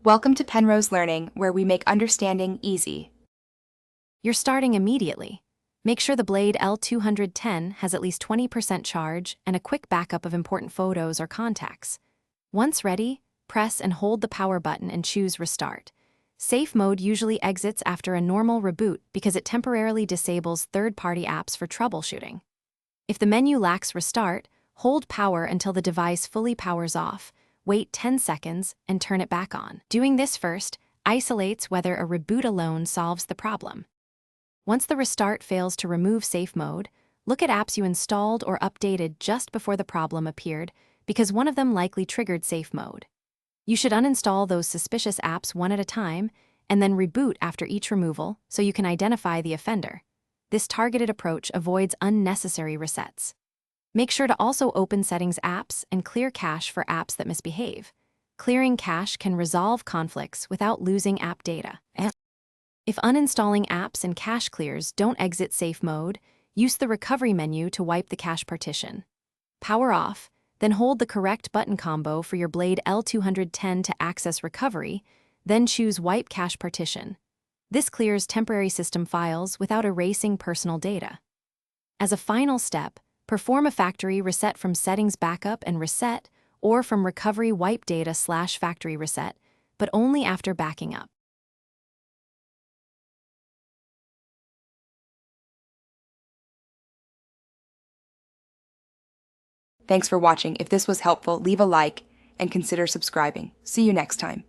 Welcome to Penrose Learning, where we make understanding easy. You're starting immediately. Make sure the Blade L210 has at least 20% charge and a quick backup of important photos or contacts. Once ready, press and hold the power button and choose Restart. Safe mode usually exits after a normal reboot because it temporarily disables third-party apps for troubleshooting. If the menu lacks Restart, hold power until the device fully powers off. Wait 10 seconds and turn it back on. Doing this first isolates whether a reboot alone solves the problem. Once the restart fails to remove safe mode, look at apps you installed or updated just before the problem appeared, because one of them likely triggered safe mode. You should uninstall those suspicious apps one at a time and then reboot after each removal so you can identify the offender. This targeted approach avoids unnecessary resets. Make sure to also open Settings apps and clear cache for apps that misbehave. Clearing cache can resolve conflicts without losing app data. If uninstalling apps and cache clears don't exit safe mode, use the recovery menu to wipe the cache partition. Power off, then hold the correct button combo for your Blade L210 to access recovery, then choose Wipe Cache Partition. This clears temporary system files without erasing personal data. As a final step, perform a factory reset from Settings Backup and Reset or from Recovery Wipe Data/Factory Reset, but only after backing up. Thanks for watching. If this was helpful, leave a like and consider subscribing. See you next time.